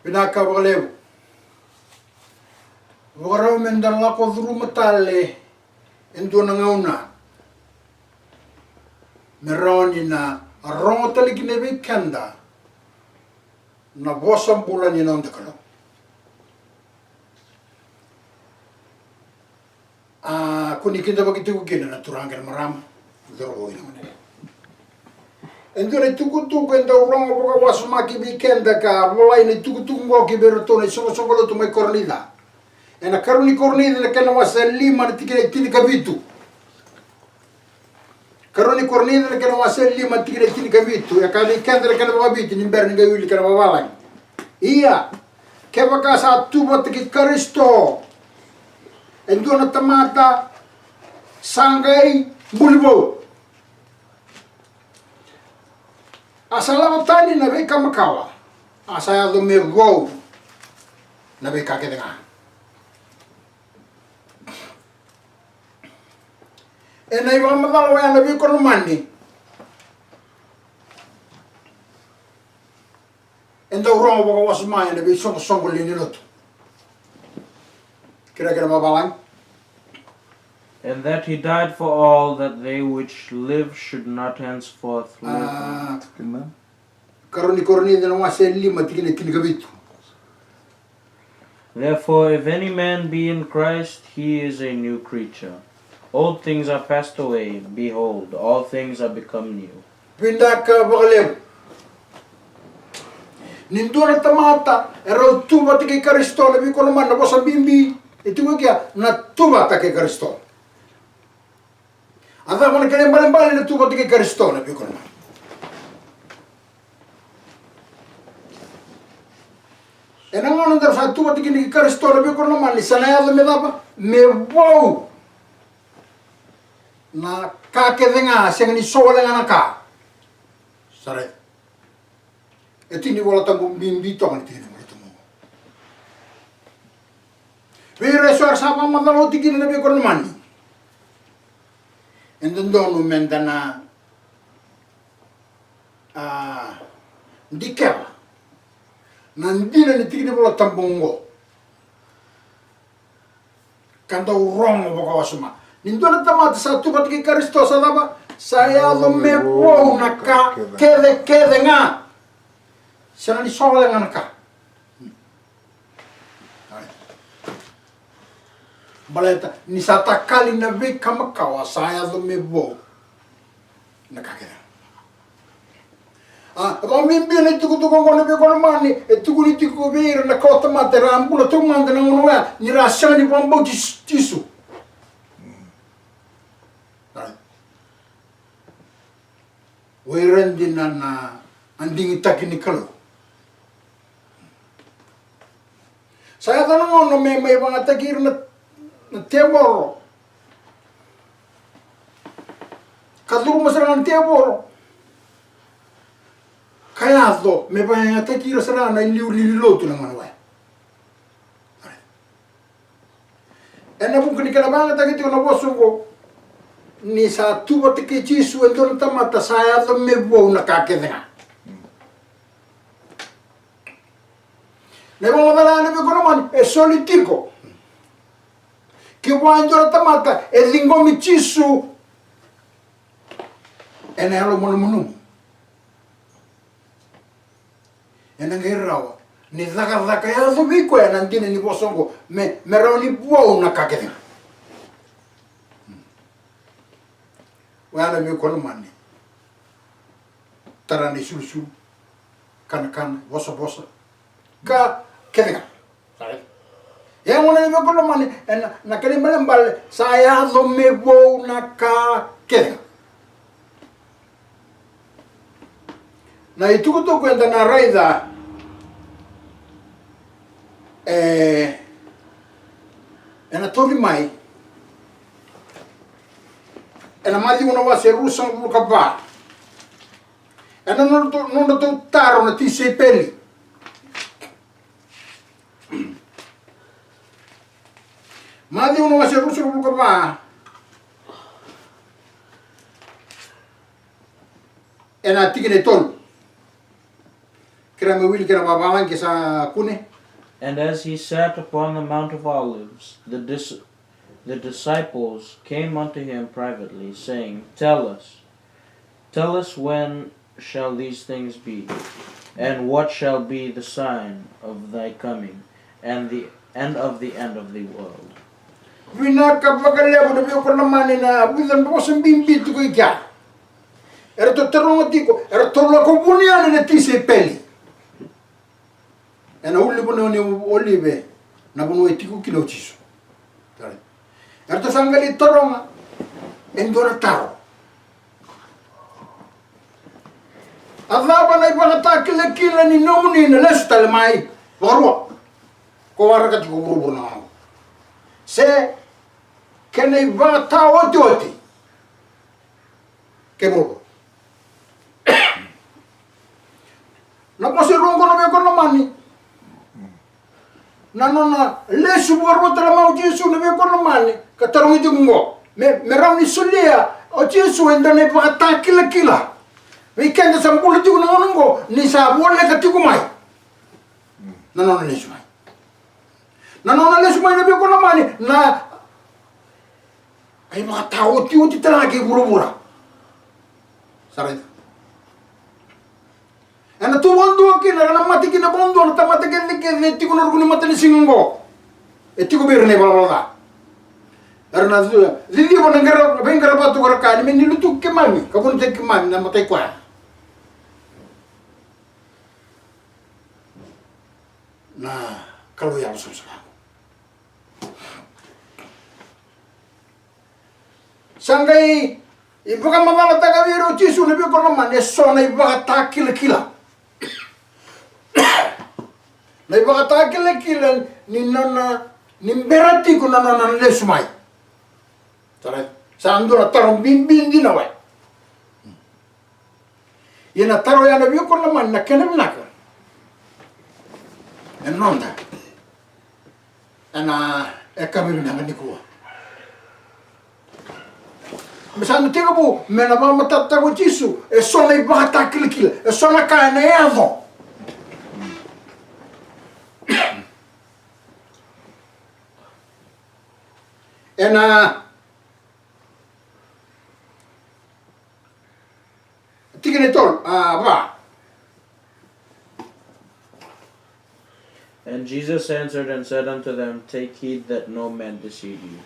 Pinaka walew. Waraw mendala ko dhuru matale endo na ngauna. Meroni na arongo taliki nebe kanda na bosam bulan ni nonde kalo. Kuni kinda begitu kukina na turangkan maram dhuru ina mana. Endo ne tukutuku enda urongo boka wasumaki bikenda ka mulai ne tukutuku ngoki berotone songo lo tumai kornida. Ena karuni kornida na kena wasa lima na tikina tini kabitu. Karuni kornida na kena wasa lima tikina tini kabitu. Ya kali kenda na kena babitu nimber ninga yuli kena babalai. Iya. Keba ka sa tuba tiki Kristo. Endo na tamata sangai bulbo. Asalamu tani na be kamakawa. Asaya do me go na be kakedenga. Ena iwa madalo ya na be kono mandi. Enda urongo boka wasumaya na be songo lini lotu. Kira babalang. And that he died for all, that they which live should not henceforth live. Therefore, if any man be in Christ, he is a new creature. Old things are passed away, behold, all things are become new. Pindaka bagalew. Nindura tamata, ero tuba tiki Kristo na bikono man na bosa bimbi. Itu kaya na tuba take Kristo. Ada mana kena balik na tuba tiki Kristo na bikono man. Enang orang terus tuba tiki Kristo na bikono man ni sana ya me dapa me wow. Na kake denga sing ni sola ngana ka. Sare. Etini wala tangu bimbi to kan tini wala tangu. Vire suar sama madalo tiki na bikono man. Endono mendana dikela nandina ni tigine bola tambongo kanda urongo boka wasuma nindona tamata sa tuba tiki Kristo sadaba saya do me wo naka kede nga sana ni sola nga naka baleta ni sata kali na be kamakawa saya do me wo nakakeda mimbi na tuku ngono be kono mani tuku ni tuku be na kota matera ambula tumanda na ngono ya ni rasani bombo tisu werendi na andingi takini kalo saya tanong ngono me mga takir na teboro kaduru masaran teboro kaya do me banya takira sarana liuli lotu na manwa ena bukuni kana banga takiti na bosungo ni sa tuba tiki chisu endon tamata saya do me bo na kakedena ne bo dala ne be kono man e solitiko que wanjora tamata e lingomi chisu ena lo mono enangerawa ni zaka ya zubiko ya nandine ni bosongo me raoni buo na kakete wala me kono mani tarani sulsu kan bosa ka kedega sai ya wala me kono mani na kali malambal saya zo me buo na ka kedega na itukuto kwenda na raidha ena tori mai ena mali una wase rusa luka ba ena non to taro na ti sei peli mali una wase rusa luka ba ena tikine tol kira me wili kira babalan ke sa kune. And as he sat upon the Mount of Olives, the disciples came unto him privately, saying, Tell us when shall these things be, and what shall be the sign of thy coming, and the end of the world. Vina kapagale ko nabi ko naman na bisan ko sa bimbi ko ikya. Era to terong tiko, era to la ko bunia na tise peli. Ena uli bono ni olive na bono etiko kilo chiso. Tare. Era to sangali terong endora taro. Adlaba na ibagata kila ni nomuni na lestal mai. Warwa. Ko waraka tiko burubu na. Se kena ibagata oti. Ke burubu. Na pasi rongo na be kono mani. Na lesu borro tra mau Jesu na be kono mani. Ka tarong itu ngo. Me rauni sulia o Jesu enda ne bata kila. Me kenda sampul itu ngo ni sa bolle ka tiku mai. Na lesu mai. Na lesu mai na be kono mani na ai mata oti tra ke burubura. Sarai. Ana tu bondo ke na mati ke na bondo na tamata ke tiko na ruguni mata ni singo. Etiko berne bala. Arna lili bona ngara bengara batu kara kali men nilutu ke mami kabun te ke mami na matai kwa. Na kalau ya susah. Sangai ibuka mama taga wiro Jesu na be kono man sona ibuka takila. Na ibaka kila ni nana ni berati ko nana lesumai. Tara sa andora tarong bimbin din away. Yana taro yana biyo ko naman na kenam naka. Enonda. Ana ekabiru na manikuwa. Misano tiga bu mena mama tatago Jesu e sona ibaka kila e sona ka na evo. And Jesus answered and said unto them, Take heed that no man deceive you.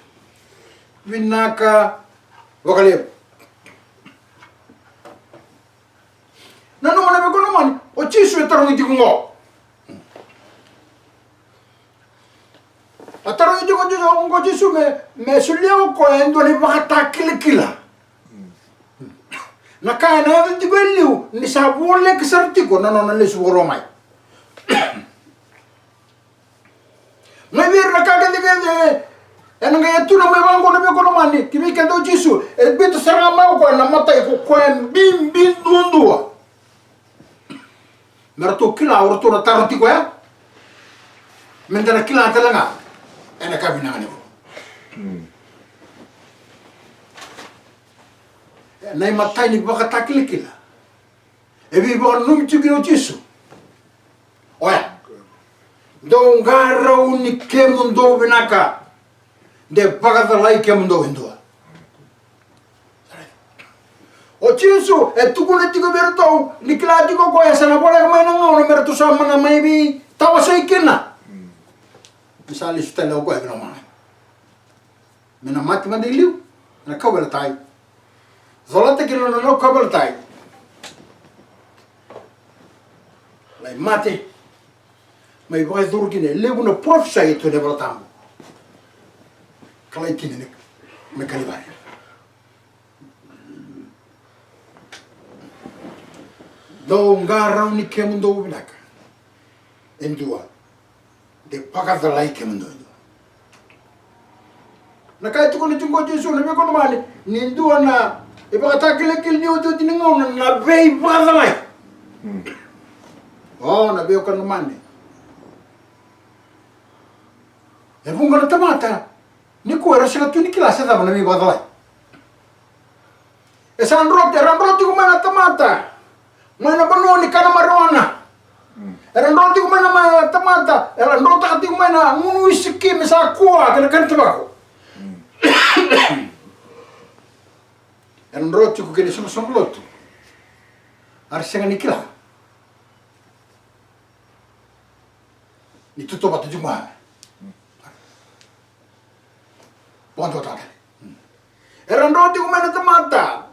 Vinaka wakalib. Nano mana be kono man o Jesu tarong iti ngo. Ataro iti ko Jesu me suliao ko endo ni baka kila. Na kaya na iti ko eliu ni sabole kesarti ko nano na lesu romai. May bir na kagad digende. Ano nga ito na may bangko na may kono mani kimi kendo Jesu et bito sarama ko na matay ko bim dundua. Merato kila orto na tarati ko ya. Mendana kila talanga. Ena kabina ngani ko. Nay matay ni baka takila. Ebi baka numti kino Jesu. Oya. Dong garau ni kemundo binaka. De pagadalai kemundo hindua. O Jesu tukuna tigo berto niklati ko ya sana bola kamay nang ono merto sa mga maybe tawa sa ikina. Misali stella ko ay naman. Mena mati madiliw na kabel tay. Zolate kilo no kabel tay. Lai mati. May vai durgine lebu na profsa ito de balatam. Kalay kininik me kalibay. Do ngaraw ni kemundo binaka. Endua. De pagadalay kemundo. Nakait ko ni tungo Jesu na be ko mali nindua na ipakatakile ni uto tinangaw na vei pagadalay. Oh na be ko mali. E bunga na tamata, ni ko era sila tu ni kilasa da na mi badalay. E san rote ko mana tamata. Mana bano ni kana marona. kana ngunu isiki misa kuwa kana kan tabako en roti ku kene sono lotu arsenga nikila ni tutto batto juma ponto tata eran roti ku mena tamata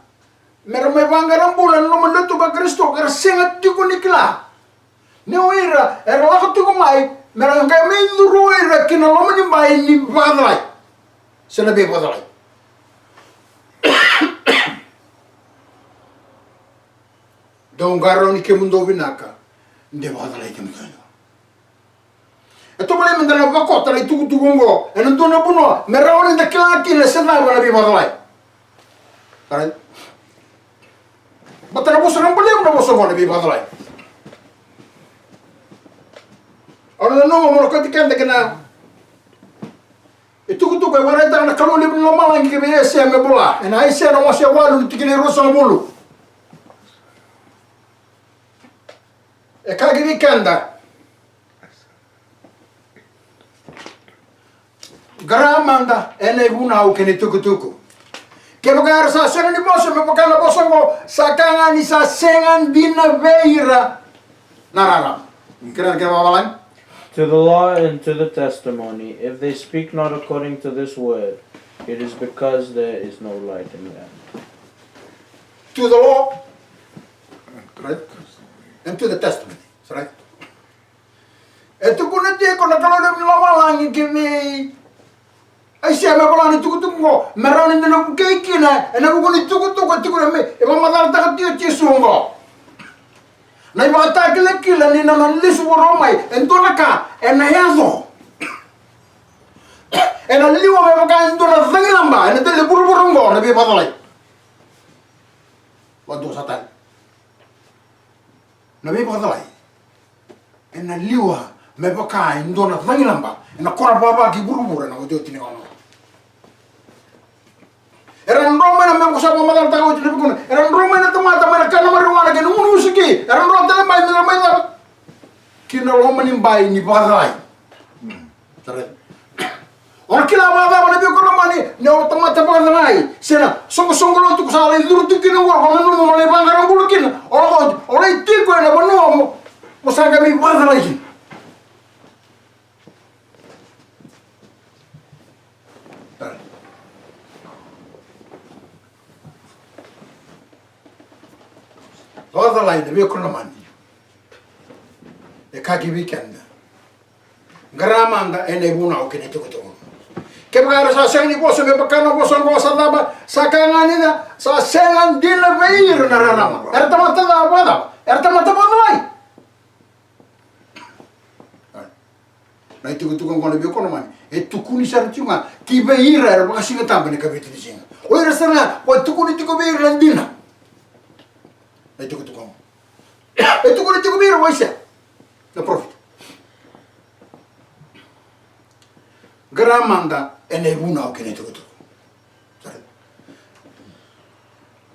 mera me bangaram bulan no meletu ba Kristo arsenga tiku nikila ne oira era waktu ku mai mera ngai me nduru oira kina lo mani mai ni badalai sena be badalai Dong garo ni ke mundo binaka nde badalai ke mundo eto bale mendana bakota lai tugu tugungo enen dona buno mera ora nda klaki le sena bana be badalai kare batara boso nan bale mo boso bana be badalai ora no mo ko tikende kena itu kutu ko wara ta na kalole no malangi ke be ese me bola en ai se no mo se walu tikene roso bolu e kagi vikenda Gramanda ene una o kene tukutuku ke bagar sa sena ni boso me bakala boso go sakanga ni sa sengan dina veira narara kira ke babalan To the law and to the testimony, if they speak not according to this word, it is because there is no light in them. To the law, right? And to the testament, right? Eto kuna te kona kalole mlama langi kimi. Ai sia me balani tukutungo, merani ndena kekina, ena bukuni tukutungo tukuna me, eba madara takatio tisungo. Na iba takile kila ni na lisu boromai, entona ka, ena yazo. Ena liwa me baka entona zangilamba, ena tele buruburungo, na biya patalay. Wadu satan. Na biya patalay. Ena liwa me baka entona zangilamba, ena kora baba ki burubur, ena wadu tini kono. Eran Roma na me kusapa madal tago tini bukuna. Eran Roma na tamata mana kana marijuana ke numu usiki. Eran Roma tele mai na mai na. Kina Roma ni bai ni badai. Tare. Ora kila baba mana bi kono mani ne o tamata badai. Sena songo songo lo tu kusala iduru tu kina ngor kono numu male bangaram bulukin. Ora itiko na banu mo sanga mi badai. Toda la idea con la mano. E kaki weekend. Gramanda e ne buna o che ne tuko tuko. Che magari sa sengi posso me bakana posso ngo sa daba sakanga ni na sa sengan dina veir na rama. Erta mata da bada. Erta mata bada lai. Na tuko tuko ngone be con la mano. E tukuni sartiunga ki veir era bakasinga tambe ne kabiti singa. O era sana o tukuni tuko veir landina. Itu kutukong. Itu kulit itu biru waisya. Na profit. Gramanda ene buna o kene itu kutuk. Sorry.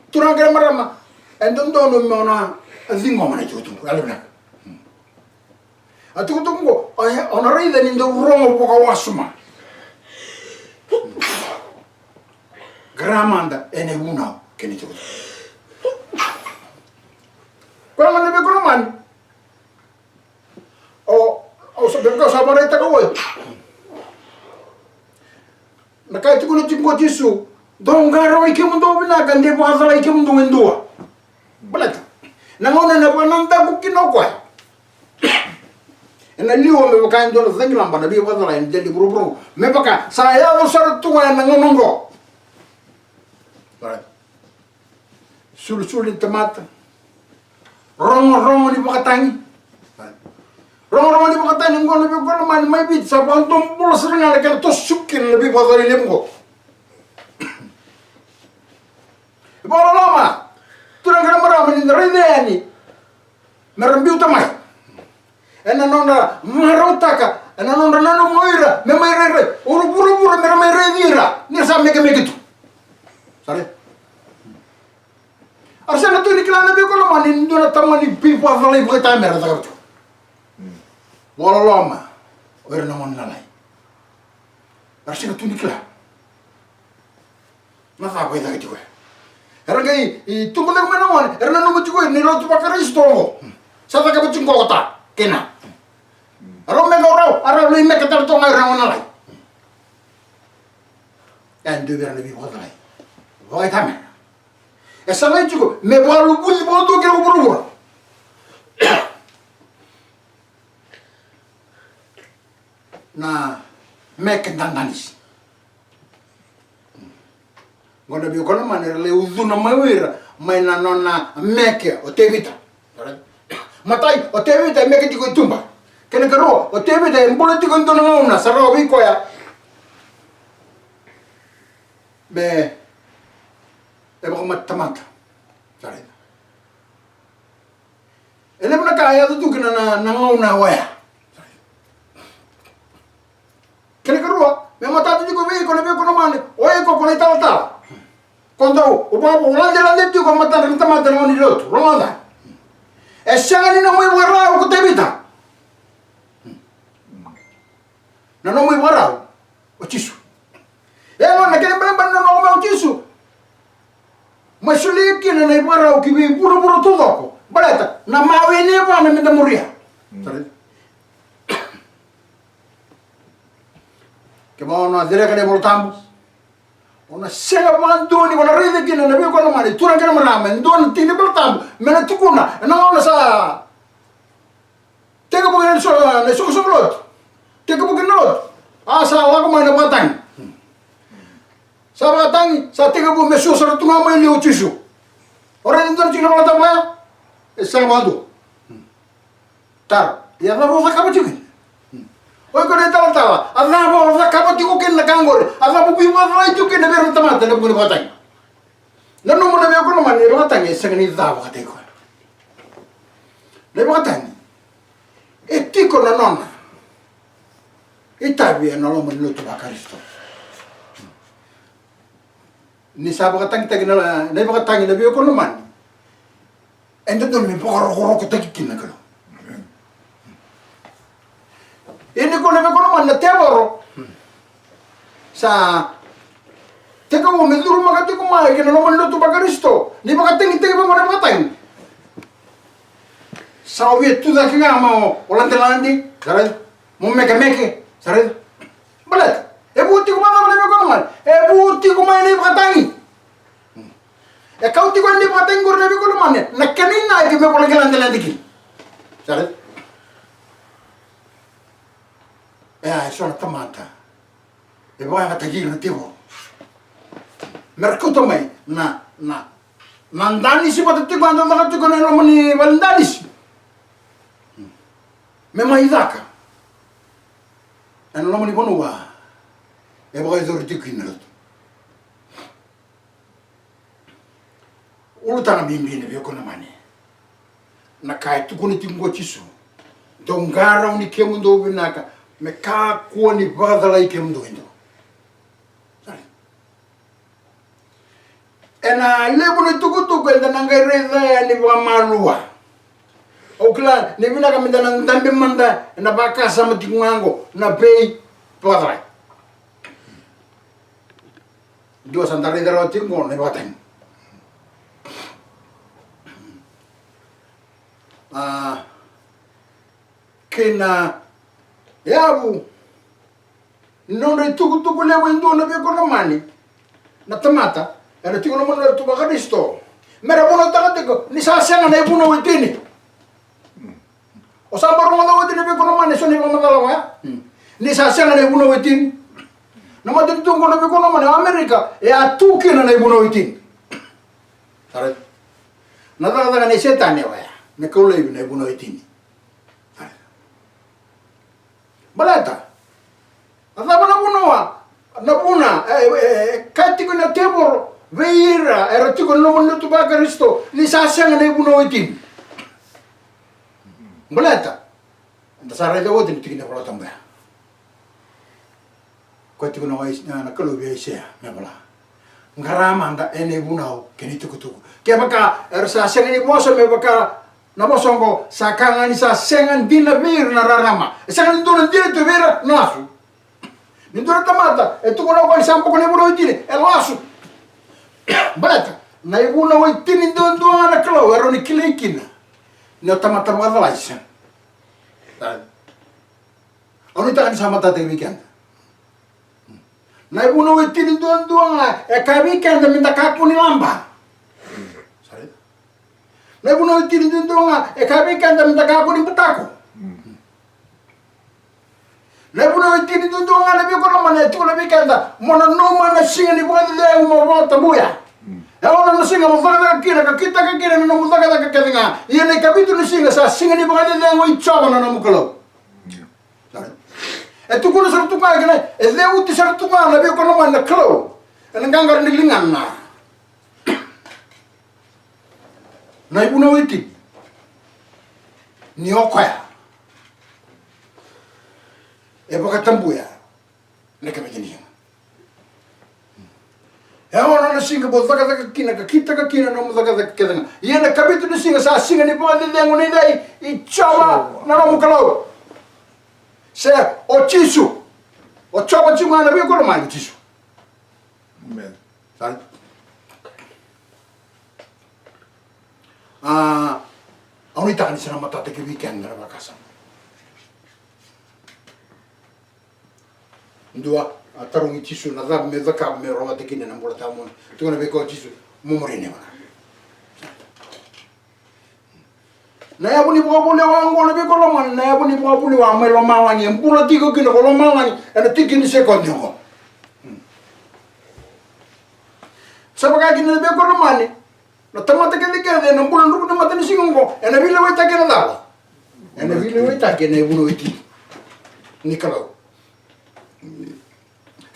Turang gramarama. Endon dono mona zingo mana itu kutuk. Alibna. Atu kutuk ngo. Onarai dan indo rongo poka wasuma. Gramanda ene buna o kene itu kutuk. Kau mana lebih kuruman? Oh sebelum kau sabar itu kau. Nak itu kau cipko jisu. Donggaro ikem mundo bina gande bahasa ikem mundo endua. Belat. Nangona na pananta bukin aku. Ena liwa me baka ndo zenglam bana bi bahasa lain jadi buru-buru. Me baka saya usar tunga nangonongo. Belat. Sul-sul temata. Rongo-rongo ni pakatangi. Rongo-rongo ni pakatangi ngono be gono man may bit sa pantom pulo sering ala kala to sukin lebih pasal ini mo. Bola lama. Turang kana marama ni rede ani. Merambi utamai. Ena nonda marotaka, ena nonda nanu moira, me maire, uru me maire dira. Ni sa mega megitu. Sare. Arsena tu ni kelana be ko mani ndona tamani pipo avale buka tamera ta kapto. Bola lama. o era namon nalai arsi ka tunikla na fa ko ida gitu era gai I tumbo de menamon era no mutu ko ni lo tu bakaristo sa ta ka butung kota kena aro me go aro lo me ka tar to ngai ra nalai and do vera ni bi hodai vai tame essa lai chuko me balu buli bodo ke buru na mek dandanis ngona bi kono manera le uzuna mawira mai na nona meke o tevita matai o tevita meke di tumba kene karo o tevita mbolo di kondo na saro bi koya be ba ko matamata sare ele bana kaya tu kena na ngona waya kene karo me matatu di ko be kono mane oye ko kono tala quando o babo ulande lande tu ko matata tamata no ni lotu ronda e sanga ni no moi wara ko tebita na no moi wara o tisu e no na kene bana no mo o tisu ma suli kene na wara o kibi puro tudo ko baleta na mawe ne bana me da moria che vanno a dire che ne voltamos ona sega mandoni ona rede kina na ko na mani turan kana marama ndon tini voltamo me na tukuna na ona sa tega bo ne so lot tega bo no asa la ko mai na batang sa batang sa tega bo me so tunga mai le otisu ora ndon tina volta ba e sa mando tar ya na rosa ka ba Oi ko neta tawa, ana mo sa kapati ko ken nakangor, ana mo bima rai tu ken na beron tamata na buni batang. Na no mo na ko man ni batang sa ni dawa ka te ko. Le batang. E ti ko na nonna. Itabi na lo man luto ba Kristo. Ni sa ba tang tag na le ba tang na bi ko no man. Endo do mi po ko ko tagikin na ko. Ini ko na man na teboro sa teka mo me duro magati ko mai kena no man luto ba Kristo ni ba kating tege ba mo na batang sa obi tu da kinga mo olante landi sare mo meke sare balat e buti ko ma na ko man e buti ko mai ni batang e kauti ko ni batang gor na ko man na kanina ke me ko landi ki sare sono tamata e poi a tagliare il tipo mercato mai nandani si potete quando andate con i romani valendani me mai daka e non lo mi bonua e poi dorti qui nel ulutana bimbine bio con mani na kai tu con ti ngochi su dongara uni ke mundo binaka me ka kuoni badala I ke mundo indo ena lebu ni tukutuku enda nangai reza ni ba malua o kla ni mina ka minda nang tambe manda na baka sama tingango na pei badala Dio santare dero tingo ne batang kena Yabu, non re tu le wendo na be kono mani na tamata era tu no mo tu ba Kristo mera bono tagate ko ni sa senga na ibuno witini o sa baro na witini be kono mani so ni mo dalawa ni sa senga na ibuno witini na mo tu ngono be kono mani Amerika e a tu ke na ibuno witini sare na dala ni setane wa ne ko le na ibuno witini balata Adaba na buna kati ko na tebor veira era tu ko no mo tu ba Kristo ni sa senga na ibuno itin balata anda sa rede wodi tu kina balata mba ko tu ko no na kalo be sia me bala ngarama anda ene bunau keni tu ke baka era sa senga ni mo so me baka na bosongo sakanga ni sa sengan dina vir na rarama sengan dona dire to vera nasu ni dona tamata e tu kono ko sampo ko ne buno itini e lasu balata na ibuna o itini don don ana klo ero ni kilekina ni tamata mo laisa oni ta ni samata te weekend na ibuna o itini don don e ka weekend minta kapu ni lamba na ibuna o itini don don e ka weekend minta kapu ni petako na ibuna o itini don don na bi ko mana tu na weekend mona no mana singa ni bode de mo volta buya e ona no singa mo fala kira ka kira no mo daga daga kadinga yene capítulo singa sa singa ni bode de mo ichaba no mo kolo e tu kono sartu ka gele e le uti sartu ka na bi ko no mana kolo en gangar ni lingan na ibuna o itini ni okoya e baka tambuya ne ka begini e ona na singa bo daga daga kina ka kina no daga daga kedanga yena kabitu ni singa sa singa ni bo de dengo ni dai I chava na no mukalo se o chisu o chava chunga na bi ko mai chisu amen sai oni ta ni sana mata te ke weekend na bakasa ndua atarungi chisu na da me daka me roa te kine na mbola tamon tu na be ko chisu momorine mana na ya buni bo bule wango na be ko lo man na ya buni bo bule wa me lo mawani mbula tiko kino ko lo mawani ana tikini sekondi ko sabaga kine be ko lo mani na tamata ke de na mbula ndu na mata ni singo ena vile weta ke na dala ena vile weta ke na buno iti ni kalo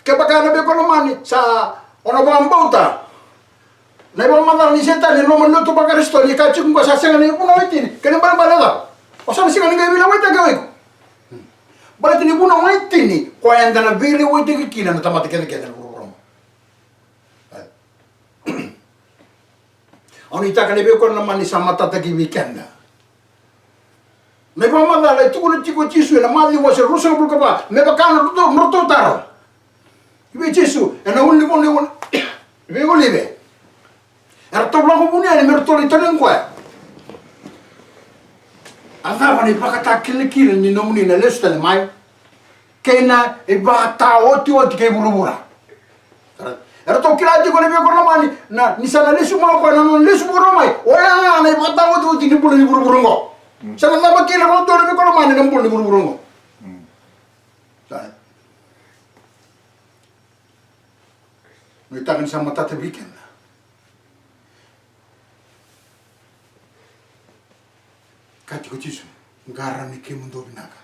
ke bakana be ko lo mani sa ona bo ambauta na iba mandar ni seta ni no mano to bakar story ka chiku ko sa senga ni buno iti ke na bala da o sa singa ni ga vile weta ke weko bala ni buno iti ni ko enda na vile weta ke kina na tamata ke na buro oni taka ne be ko na mani sa mata ta ki weekend me pa manda le tu ko chiko chisu na mali wa se rusa bu ka ba me ba kana to morto taro ibe chisu na un limon be go libe era to blanco bunia ne merto le tanen kwa ava ni pa ka kile ni no muni na lesta le mai kena e ba ta oti ke burubura era to kila ti ko ne be ko na mani na ni sana lesu ma ko na no lesu buru mai o ya na ba ta oti ni bulu ni buruburu ngo sana na ba kila ko to ne be ko na mani na bulu ni buruburu ngo sana ni ta ni sama ta te weekend kati ko chisu ngara ni ke mundo binaka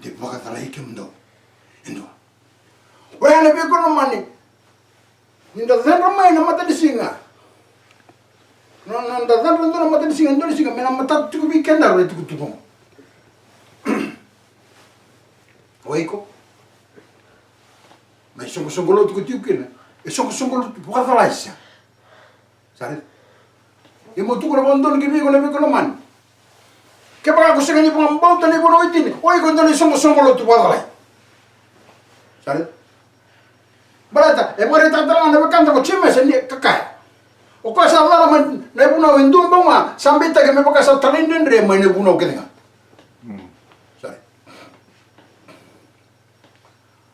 de baka tala ke mundo endo o ya ne be ko na mani ninda zandra mai na mata disinga no nda zandra ndo na mata disinga ndo disinga mena mata tu weekend aro tu tu oiko mai songo lo tu tu kena e songo lo tu poka falaisa sare e mo tu ko bondo ni bi ko na be ko man ke pa ko senga ni bo mbauta ni bo no itini oiko ndo ni songo lo tu poka falai sare barata e more tantara na bakanta ko chime se ni kakai o ko sa lara man ne buno indum bonga sambita ke me boka sa talenden re mai ne buno kedenga sai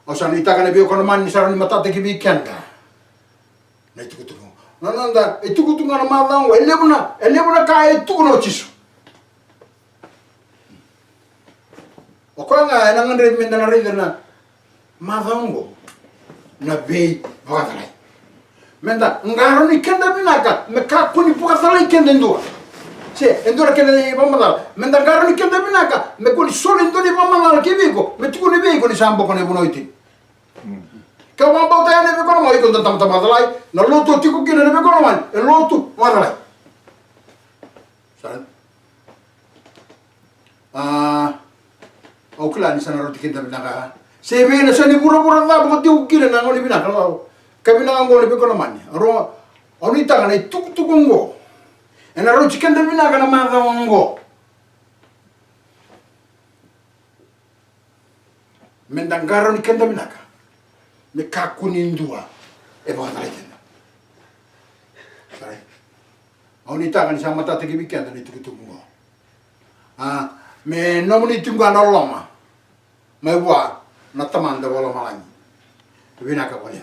o sa ni taka ne bio kono man ni sara ni matate ki weekend na itu kutu no nanda itu kutu ngana madang ele buna ka itu no chisu o ko nga na ngandre minda na ridena madango na bei pokatalai menda ngaro ni kenda binaka me ka kuni pokatalai kenda ndua se endura kenda ni bamala menda ngaro ni kenda binaka me kuni solo ndoni bamala kibiko me tukuni bei kuni sambo kone bunoiti ka wamba ta ne be kono mai kon tam tam badalai na loto tiku kina ne be kono man e loto badalai saran o kula ni sana roti kenda binaka se be na sani pura na bo tiu kina na ngoli binaka lo ka binaka ngoli be kono man ro oni tanga ne tuk tuk ngo ena roti kenda binaka na ma ngo mendangaro ni kenda minaka me kakuni ndua e ba tale tena sai oni taka ni sama tata ki weekend ni tukutuku me nomuni tunga no loma me wa na tamanda wala malangi winaka boleh